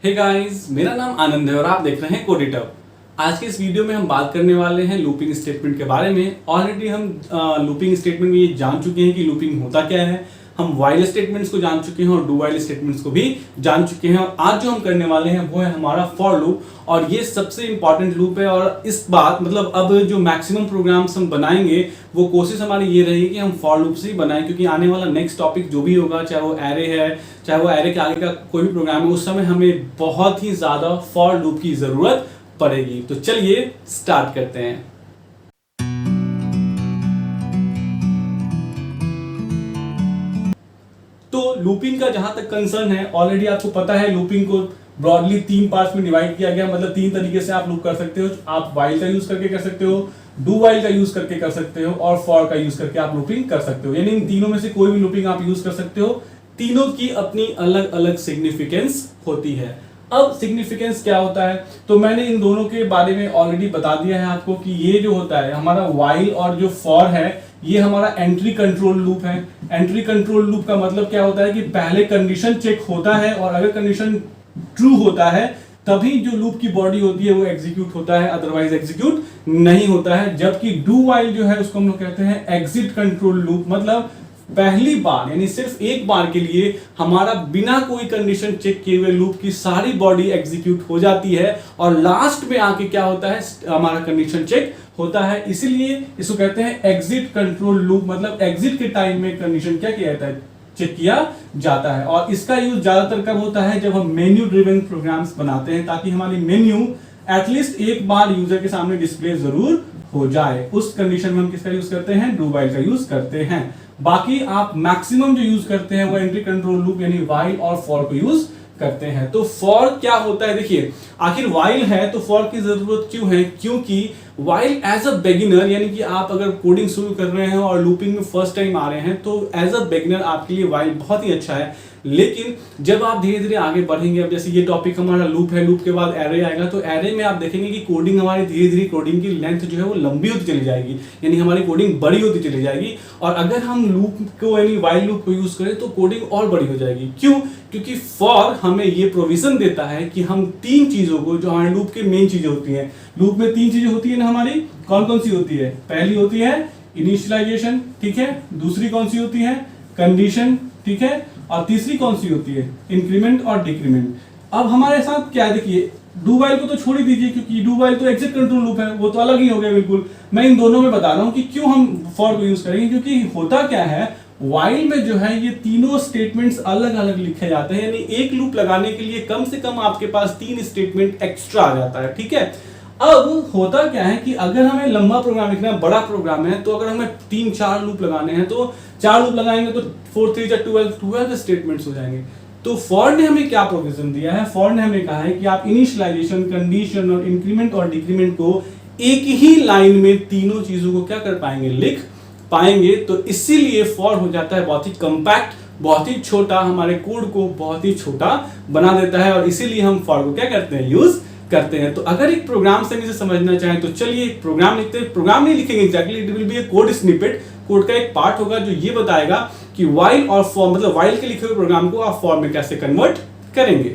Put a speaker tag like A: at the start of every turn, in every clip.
A: Hey guys, मेरा नाम आनंद है और आप देख रहे हैं कोडिटर। आज के इस वीडियो में हम बात करने वाले हैं लूपिंग स्टेटमेंट के बारे में। ऑलरेडी हम लूपिंग स्टेटमेंट में ये जान चुके हैं कि लूपिंग होता क्या है। हम व्हाइल स्टेटमेंट्स को जान चुके हैं और डू व्हाइल स्टेटमेंट्स को भी जान चुके हैं। और आज जो हम करने वाले हैं वो है हमारा फॉर लूप, और ये सबसे इंपॉर्टेंट लूप है। और इस बात मतलब अब जो मैक्सिमम प्रोग्राम्स हम बनाएंगे वो कोशिश हमारी ये रहेगी कि हम फॉर लूप से ही बनाएं, क्योंकि आने वाला नेक्स्ट टॉपिक जो भी होगा, चाहे वो एरे है, चाहे वो एरे के आगे का कोई भी प्रोग्राम है, उस समय हमें बहुत ही ज्यादा फॉर लूप की जरूरत पड़ेगी। तो चलिए स्टार्ट करते हैं। तो लूपिंग का जहां तक कंसर्न है, ऑलरेडी आपको पता है लूपिंग को ब्रॉडली 3 पार्ट्स में डिवाइड किया गया। मतलब 3 तरीके से आप लूप कर सकते हो। आप व्हाइल का यूज करके कर सकते हो, डू व्हाइल का यूज करके कर सकते हो, और फॉर का यूज करके आप लूपिंग कर सकते हो। यानी इन तीनों में से कोई भी लूपिंग आप यूज कर सकते हो। तीनों की अपनी अलग अलग सिग्निफिकेंस होती है। अब सिग्निफिकेंस क्या होता है, तो मैंने इन दोनों के बारे में ऑलरेडी बता दिया है आपको कि ये जो होता है हमारा व्हाइल और जो फॉर है, ये हमारा एंट्री कंट्रोल लूप है। एंट्री कंट्रोल लूप का मतलब क्या होता है कि पहले कंडीशन चेक होता है, और अगर कंडीशन ट्रू होता है तभी जो लूप की बॉडी होती है वो एग्जीक्यूट होता है, अदरवाइज एग्जीक्यूट नहीं होता है। जबकि डू व्हाइल जो है उसको हम लोग कहते हैं एग्जिट कंट्रोल लूप। मतलब पहली बार यानी सिर्फ एक बार के लिए हमारा बिना कोई कंडीशन चेक किए हुए लूप की सारी बॉडी एग्जीक्यूट हो जाती है, और लास्ट में आके क्या होता है, हमारा कंडीशन चेक होता है। इसीलिए इसको कहते हैं एग्जिट कंट्रोल लूप। मतलब एग्जिट के टाइम में कंडीशन क्या किया जाता है, चेक किया जाता है। और इसका यूज ज्यादातर कब होता है, जब हम मेन्यू ड्रिवन प्रोग्राम्स बनाते हैं, ताकि हमारी मेन्यू एटलीस्ट एक बार यूजर के सामने डिस्प्ले जरूर हो जाए। उस कंडीशन में हम किसका यूज करते हैं, डू व्हाइल का यूज करते हैं। बाकी आप मैक्सिमम जो यूज करते हैं वो एंट्री कंट्रोल लूप यानी व्हाइल और फॉर को यूज करते हैं। तो फॉर क्या होता है, देखिए आखिर व्हाइल है तो फॉर की जरूरत क्यों है, क्योंकि व्हाइल एज अ बिगिनर, यानी कि आप अगर कोडिंग शुरू कर रहे हैं और लूपिंग में फर्स्ट टाइम आ रहे हैं, तो एज अ बिगिनर आपके लिए व्हाइल बहुत ही अच्छा है। लेकिन जब आप धीरे धीरे आगे बढ़ेंगे, अब जैसे ये टॉपिक हमारा लूप है, लूप के बाद एरे आएगा, तो एरे में आप देखेंगे कि कोडिंग हमारी धीरे धीरे कोडिंग की लेंथ जो है वो लंबी होती चली जाएगी, यानी हमारी कोडिंग बड़ी होती चली जाएगी। और अगर हम लूप को यानी व्हाइल लूप को यूज करें तो कोडिंग और बड़ी हो जाएगी। क्यों, क्योंकि फॉर हमें ये प्रोविजन देता है कि हम 3 चीजों को, जो हमारे लूप के मेन चीजें होती हैं, लूप में 3 चीजें होती है ना हमारी, कौन कौन सी होती है, पहली होती है इनिशियलाइजेशन, ठीक है, दूसरी कौन सी होती है, कंडीशन, ठीक है, और तीसरी कौन सी होती है, इंक्रीमेंट और डिक्रीमेंट। अब हमारे साथ क्या है, देखिए डू व्हाइल को तो छोड़ ही दीजिए, क्योंकि डू व्हाइल तो एग्जिट कंट्रोल लूप है, वो तो अलग ही हो गया बिल्कुल। मैं इन दोनों में बता रहा हूं कि क्यों हम फॉर को यूज करेंगे, क्योंकि होता क्या है, व्हाइल में जो है ये तीनों स्टेटमेंट्स अलग अलग लिखे जाते हैं। यानी एक लूप लगाने के लिए कम से कम आपके पास 3 स्टेटमेंट एक्स्ट्रा आ जाता है, ठीक है। अब होता क्या है कि अगर हमें लंबा प्रोग्राम लिखना है, बड़ा प्रोग्राम है, तो अगर हमें 3-4 लूप लगाने हैं, तो 4 लूप लगाएंगे तो 4 3 12 स्टेटमेंट्स हो जाएंगे। तो फॉर ने हमें क्या प्रोविजन दिया है, फॉर ने हमें कहा है कि आप इनिशियलाइजेशन, कंडीशन और इंक्रीमेंट और डिक्रीमेंट को एक ही लाइन में तीनों चीजों को क्या कर पाएंगे, लिख पाएंगे। तो इसीलिए फॉर हो जाता है बहुत ही कंपैक्ट, बहुत ही छोटा, हमारे कोड को बहुत ही छोटा बना देता है, और इसीलिए हम फॉर को क्या करते हैं, यूज करते हैं। तो अगर एक प्रोग्राम से समझना चाहें तो चलिए एक प्रोग्राम लिखते हैं। प्रोग्राम नहीं लिखेंगे exactly, it will be A code snippet. Code का एक पार्ट होगा जो ये बताएगा कि व्हाइल और फॉर, मतलब व्हाइल के लिखे हुए प्रोग्राम को आप फॉर में कैसे कन्वर्ट करेंगे।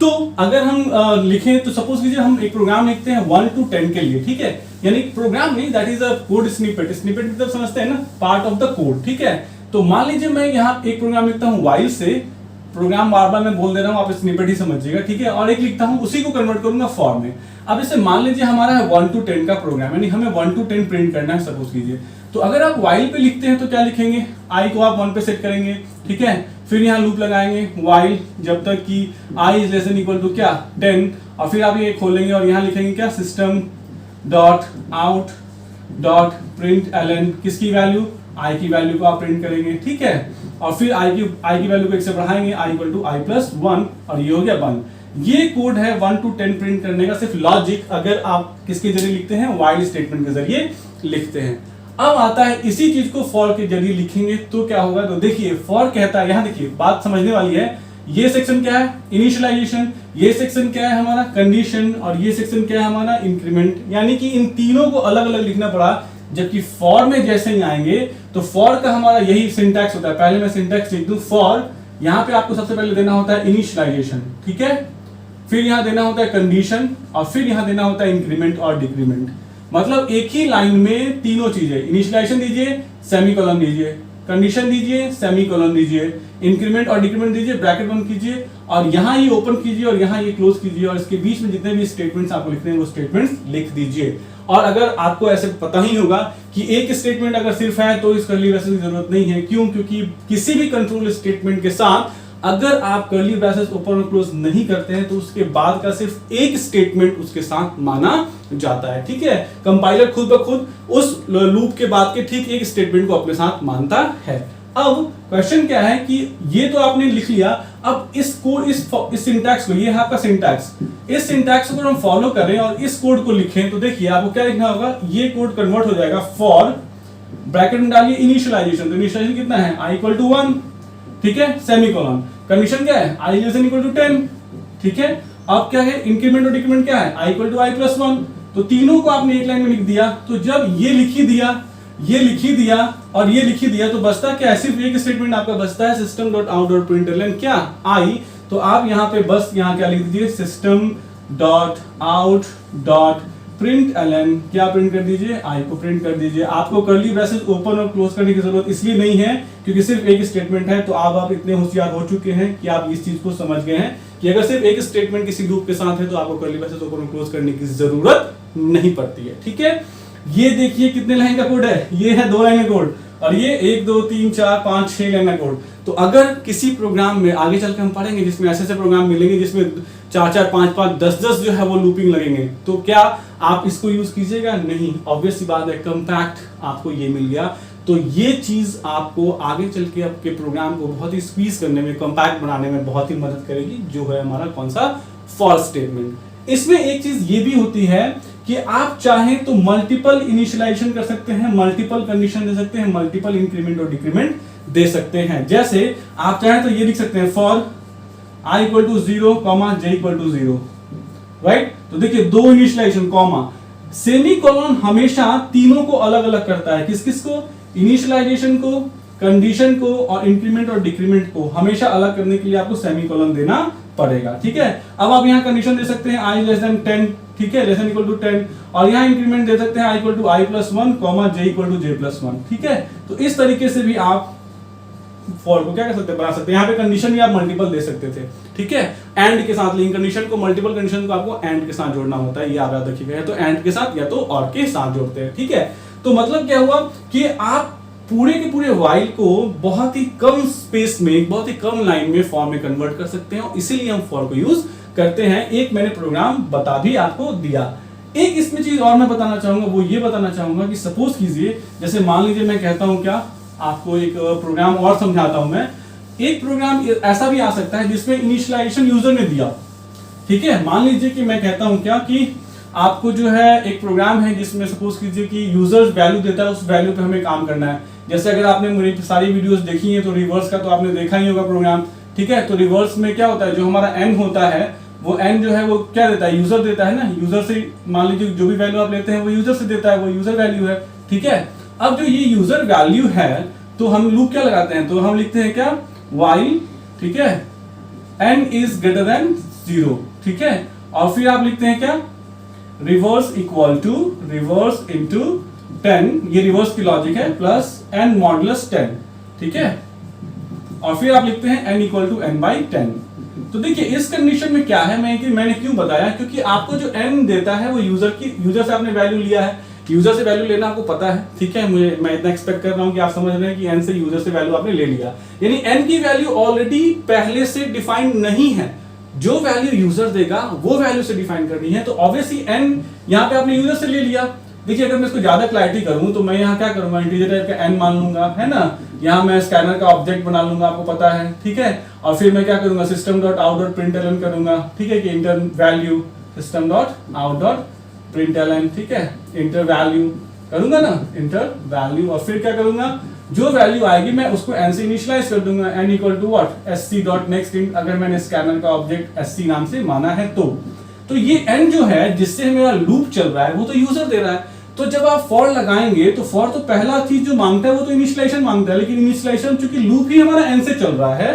A: तो अगर हम लिखें तो सपोज कीजिए हम एक प्रोग्राम लिखते हैं 1 to 10 के लिए, ठीक है, यानी प्रोग्राम नहीं, that is a code snippet. Snippet मतलब समझते हैं ना, पार्ट ऑफ द कोड, ठीक है। तो मान लीजिए मैं यहाँ एक प्रोग्राम लिखता हूँ व्हाइल से, प्रोग्राम बार बार मैं बोल दे रहा हूँ, आप स्निपेट ही समझिएगा, ठीक है, और एक लिखता हूँ उसी को कन्वर्ट करूंगा फॉर में। अब इसे मान लीजिए हमारा है 1 to 10 का प्रोग्राम, यानी हमें 1 to 10 प्रिंट करना है सपोज कीजिए। तो अगर आप व्हाइल पे लिखते हैं तो क्या लिखेंगे, आई को आप 1 पे सेट करेंगे, ठीक है, फिर यहाँ लूप लगाएंगे व्हाइल जब तक कि I is less than equal to क्या 10, और फिर आप ये खोलेंगे और यहाँ लिखेंगे क्या, system dot out dot println, किसकी वैल्यू, आई की वैल्यू को आप प्रिंट करेंगे, ठीक है, और फिर आई की वैल्यू को 1 से बढ़ाएंगे, I equal to I plus 1, और ये हो गया 1। ये कोड है 1 to 10 प्रिंट करने का, सिर्फ लॉजिक अगर आप किसके जरिए लिखते हैं, व्हाइल स्टेटमेंट के जरिए लिखते हैं। अब आता है इसी चीज को फॉर के जरिए लिखेंगे तो क्या होगा, तो देखिए फॉर कहता है, यहां देखिए बात समझने वाली है, ये सेक्शन क्या है, इनिशियलाइजेशन, ये सेक्शन क्या है हमारा, कंडीशन, और ये सेक्शन क्या है हमारा, इंक्रीमेंट। यानी कि इन तीनों को अलग अलग लिखना पड़ा, जबकि फॉर में जैसे ही आएंगे तो फॉर का हमारा यही सिंटैक्स होता है। पहले मैं सिंटैक्स लिख दूं, फॉर यहाँ पे आपको सबसे पहले देना होता है इनिशियलाइजेशन, ठीक है, फिर यहाँ देना होता है कंडीशन, और फिर यहाँ देना होता है इंक्रीमेंट और डिक्रीमेंट। मतलब एक ही लाइन में तीनों चीजें, इनिशियलाइजेशन दीजिए, सेमीकोलन दीजिए, कंडीशन दीजिए, सेमीकोलन दीजिए, इंक्रीमेंट और डिक्रीमेंट दीजिए, ब्रैकेट बंद कीजिए, और यहाँ ये ओपन कीजिए और यहाँ ये क्लोज कीजिए, और इसके बीच में जितने भी स्टेटमेंट्स आपको लिखने हैं वो स्टेटमेंट्स लिख दीजिए। और अगर आपको ऐसे पता ही होगा कि एक स्टेटमेंट अगर सिर्फ है तो इस कर्ली ब्रेसेस की जरूरत नहीं है। क्यों? क्योंकि किसी भी कंट्रोल स्टेटमेंट के साथ अगर आप कर्ली ब्रेसेस ओपन और क्लोज नहीं करते हैं तो उसके बाद का सिर्फ एक स्टेटमेंट उसके साथ माना जाता है, ठीक है। कंपाइलर खुद ब खुद उस लूप के बाद के ठीक एक स्टेटमेंट को अपने साथ मानता है। अब क्वेश्चन क्या है कि ये तो आपने लिख लिया, अब इस कोड इस सिंटैक्स को, ये है आपका सिंटैक्स, इस सिंटैक्स को हम फॉलो करें और इस कोड को लिखें तो देखिए आपको क्या लिखना होगा, ये कोड कन्वर्ट हो जाएगा फॉर, ब्रैकेट में डालिए इनिशियलाइजेशन, तो इनिशियलाइजेशन कितना है i इक्वल टू 1, ठीक है, सेमीकोलन, कंडीशन क्या है i less than equal to 10, ठीक है। अब क्या है, इंक्रीमेंट और डिक्रीमेंट क्या है, i equal to i plus 1, तो तीनों को आपने एक लाइन में लिख दिया। तो जब ये लिख ही दिया, ये लिख ही दिया और ये लिख ही दिया तो बचता क्या है, सिर्फ एक स्टेटमेंट आपका बचता है, system dot out dot println क्या आई। तो आप यहाँ पे बस यहाँ क्या लिख दीजिए, system dot out dot println, क्या प्रिंट कर दीजिए, आई को प्रिंट कर दीजिए। आपको कर्ली ब्रेसेस ओपन और क्लोज करने की जरूरत इसलिए नहीं है क्योंकि सिर्फ एक स्टेटमेंट है। तो आप इतने होशियार हो चुके हैं कि आप इस चीज को समझ गए हैं कि अगर सिर्फ एक स्टेटमेंट किसी लूप के साथ है तो आपको कर्ली ब्रेसेस ओपन और क्लोज करने की जरूरत नहीं पड़ती है, ठीक है। ये देखिए कितने लाइन का कोड है, ये है 2 लाइन का कोड, और ये 1 2 3 4 5 6 लाइन का कोड। तो अगर किसी प्रोग्राम में आगे चल के हम पढ़ेंगे जिसमें ऐसे प्रोग्राम मिलेंगे जिसमें 4 4 5 5 10 10 जो है वो लूपिंग लगेंगे, तो क्या आप इसको यूज कीजिएगा? नहीं, ऑब्वियस सी बात है, कंपैक्ट आपको ये मिल गया। तो ये चीज आपको आगे चल के आपके प्रोग्राम को बहुत ही स्क्वीज करने में, कंपैक्ट बनाने में बहुत ही मदद करेगी, जो है हमारा कौन सा, फॉर स्टेटमेंट। इसमें एक चीज ये भी होती है कि आप चाहें तो मल्टीपल इनिशियलाइजेशन कर सकते हैं, मल्टीपल कंडीशन दे सकते हैं, मल्टीपल इंक्रीमेंट और डिक्रीमेंट दे सकते हैं। जैसे आप चाहें तो ये लिख सकते हैं for i equal to 0, j equal to 0, right. तो देखिए 2 इनिशियलाइजेशन कॉमा, सेमीकोलन हमेशा तीनों को अलग अलग करता है, किस किस को, इनिशियलाइजेशन को, कंडीशन को और इंक्रीमेंट और डिक्रीमेंट को हमेशा अलग करने के लिए आपको सेमीकोलन देना पड़ेगा, ठीक है। अब आप यहाँ कंडीशन दे सकते हैं i लेस देन 10, ठीक है, लेस देन इक्वल टू 10, और यहाँ इंक्रीमेंट दे सकते हैं i equal to i plus 1, j equal to j plus 1, ठीक है। तो इस तरीके से भी आप फॉर को क्या कर सकते हैं, बना सकते हैं। यहाँ पे कंडीशन भी आप मल्टीपल दे सकते थे, ठीक है, एंड के साथ, लेकिन कंडीशन को, मल्टीपल कंडीशन को आपको एंड के साथ जोड़ना होता है, ये आप याद रखिएगा, तो एंड के साथ या तो और के साथ जोड़ते हैं, ठीक है। तो मतलब क्या हुआ कि आप पूरे के पूरे व्हाइल को बहुत ही कम स्पेस में, बहुत ही कम लाइन में फॉर में कन्वर्ट कर सकते हैं, और इसीलिए हम फॉर को यूज करते हैं। एक मैंने प्रोग्राम बता भी आपको दिया। एक इसमें चीज और मैं बताना चाहूंगा, वो ये बताना चाहूंगा कि सपोज कीजिए, जैसे मान लीजिए मैं कहता हूं, क्या आपको एक प्रोग्राम और समझाता हूं मैं। एक प्रोग्राम ऐसा भी आ सकता है जिसमें इनिशियलाइजेशन यूजर ने दिया, ठीक है। मान लीजिए कि मैं कहता हूं क्या कि आपको जो है एक प्रोग्राम है जिसमें सपोज कीजिए कि यूजर वैल्यू देता है, उस वैल्यू पे हमें काम करना है। जैसे अगर आपने मेरी सारी वीडियोस देखी हैं तो रिवर्स का तो आपने देखा ही होगा प्रोग्राम, ठीक है। तो रिवर्स में क्या होता है, जो हमारा n होता है वो n जो है वो क्या देता है, यूजर देता है ना। यूजर से मान लीजिए जो भी वैल्यू आप लेते हैं वो यूजर से देता है, वो यूजर वैल्यू है, ठीक है। अब जो ये यूजर वैल्यू है तो हम लूप क्या लगाते हैं, तो हम लिखते हैं क्या, while, ठीक है, n इज ग्रेटर देन 0, ठीक है। और फिर आप लिखते हैं क्या, reverse equal to reverse into 10, ये रिवर्स की लॉजिक है, प्लस n मॉडुलस 10, ठीक है। और फिर आप लिखते हैं n equal to n by 10। तो देखिए इस कंडीशन में क्या है, मैंने क्यों बताया, क्योंकि आपको जो n देता है वो यूजर से आपने वैल्यू लिया है, यूजर से वैल्यू लेना आपको पता है, ठीक है। मैं इतना एक्सपेक्ट कर रहा हूं कि आप समझ रहे हैं कि n से यूजर से वैल्यू आपने ले लिया, यानी n की वैल्यू ऑलरेडी पहले से डिफाइंड नहीं है, जो वैल्यू यूजर देगा वो वैल्यू से डिफाइन करनी है। तो ऑब्वियसली n यहाँ पे आपने यूजर से ले लिया। देखिए अगर मैं इसको ज्यादा क्लैरिटी करूं तो मैं यहाँ क्या करूंगा, इंटीजर टाइप का n मान लूंगा, है ना। यहाँ मैं स्कैनर का ऑब्जेक्ट बना लूंगा, आपको पता है, ठीक है। और फिर मैं क्या करूंगा, system dot out dot println करूंगा, ठीक है, कि inter value system dot out dot println, ठीक है, इंटर वैल्यू करूंगा ना, इंटर वैल्यू। और फिर क्या करूंगा, जो वैल्यू आएगी मैं उसको n से इनिशियलाइज कर दूंगा, n equal to what, sc dot next int, अगर मैंने स्कैनर का ऑब्जेक्ट sc नाम से माना है तो ये n जो है जिससे मेरा लूप चल रहा है वो तो यूजर दे रहा है। तो जब आप फॉर लगाएंगे तो फॉर तो पहला चीज जो मांगता है वो तो इनिशियलाइजेशन मांगता है, लेकिन इनिशियलाइजेशन चूंकि लूप ही हमारा n से चल रहा है,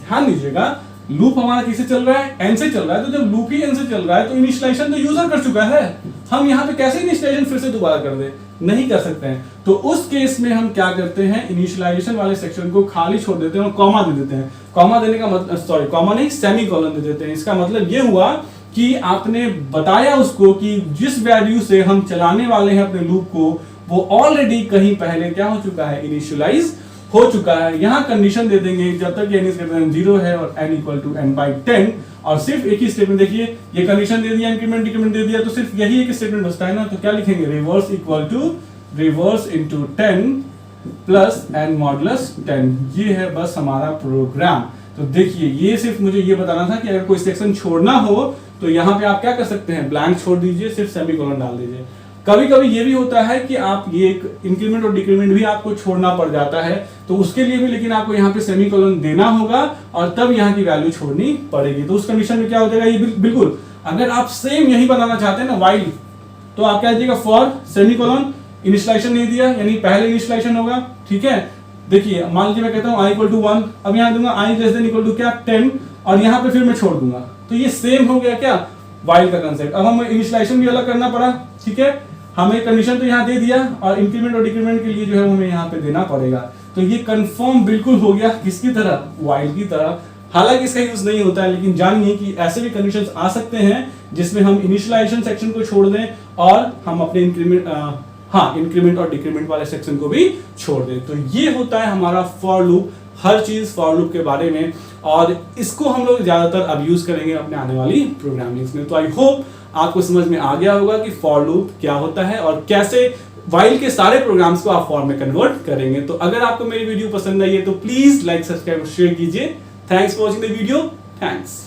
A: ध्यान दीजिएगा लूप हमारा किससे चल रहा है, एन से चल रहा है, तो जब लूप ही एन से चल रहा है तो इनिशियलाइजेशन तो यूजर कर चुका है, हम यहाँ पे कैसे इनिशियलाइजेशन फिर से दोबारा कर दे, नहीं कर सकते हैं। तो उस केस में हम क्या करते हैं, इनिशियलाइजेशन वाले सेक्शन को खाली छोड़ देते हैं और कॉमा दे देते हैं। कॉमा देने का मतलब, सॉरी कॉमा नहीं, सेमीकोलन दे देते हैं। इसका मतलब ये हुआ कि आपने बताया उसको कि जिस वैल्यू से हम चलाने वाले हैं अपने लूप को वो ऑलरेडी कहीं पहले क्या हो चुका है, इनिशियलाइज हो चुका है। यहाँ कंडीशन दे देंगे जब तक n > 0 है और n = n/10, और सिर्फ एक ही स्टेटमेंट, देखिए ये कंडीशन दे दिया, इंक्रीमेंट डिक्रीमेंट दे दिया, तो सिर्फ यही एक स्टेटमेंट बचता है ना, तो क्या लिखेंगे, रिवर्स = 10 प्लस n मॉडुलस 10। ये है बस हमारा प्रोग्राम। तो देखिए ये सिर्फ मुझे ये बताना था कि अगर कोई सेक्शन छोड़ना हो तो यहाँ पे आप क्या कर सकते हैं, ब्लैंक छोड़ दीजिए, सिर्फ सेमीकोलन डाल दीजिए। कभी कभी ये भी होता है कि आप ये इंक्रीमेंट और डिक्रीमेंट भी आपको छोड़ना पड़ जाता है, तो उसके लिए भी लेकिन आपको यहाँ पे सेमीकोलन देना होगा और तब यहाँ की वैल्यू छोड़नी पड़ेगी। तो उस कंडीशन में क्या हो जाएगा, ये बिल्कुल अगर आप सेम यही बनाना चाहते हैं ना वाइल, तो आप क्या दीजिएगा, फॉर सेमीकोलन, इनिशियलाइजेशन नहीं दिया यानी पहले इनिशियलाइजेशन होगा, ठीक है। देखिए मान लीजिए मैं कहता हूँ i = 1, अब यहाँ दूंगा i <= क्या 10, और यहाँ पे फिर मैं छोड़ दूंगा, तो ये सेम हो गया क्या, वाइल का कंसेप्ट। अब हम इनिशियलाइजेशन भी अलग करना पड़ा, ठीक है, हमें कंडीशन तो यहाँ दे दिया और इंक्रीमेंट और डिक्रीमेंट के लिए जो है हमें यहाँ पे देना पड़ेगा। तो ये कंफर्म बिल्कुल हो गया किसकी तरह, वाइल की तरह। हालांकि इसका यूज नहीं होता है, लेकिन जानिए कि ऐसे भी कंडीशंस आ सकते हैं जिसमें हम इनिशियलाइजेशन सेक्शन को छोड़ दें और हम अपने इंक्रीमेंट और डिक्रीमेंट वाले सेक्शन को भी छोड़ दें। तो ये होता है हमारा फॉर लूप, हर चीज फॉर लूप के बारे में, और इसको हम लोग ज्यादातर अब यूज करेंगे अपने आने वाली प्रोग्रामिंग्स में। तो आई होप आपको समझ में आ गया होगा कि फॉर लूप क्या होता है और कैसे वाइल के सारे प्रोग्राम्स को आप फॉर में कन्वर्ट करेंगे। तो अगर आपको मेरी वीडियो पसंद आई है तो प्लीज लाइक, सब्सक्राइब और शेयर कीजिए। Thanks for watching the video, thanks.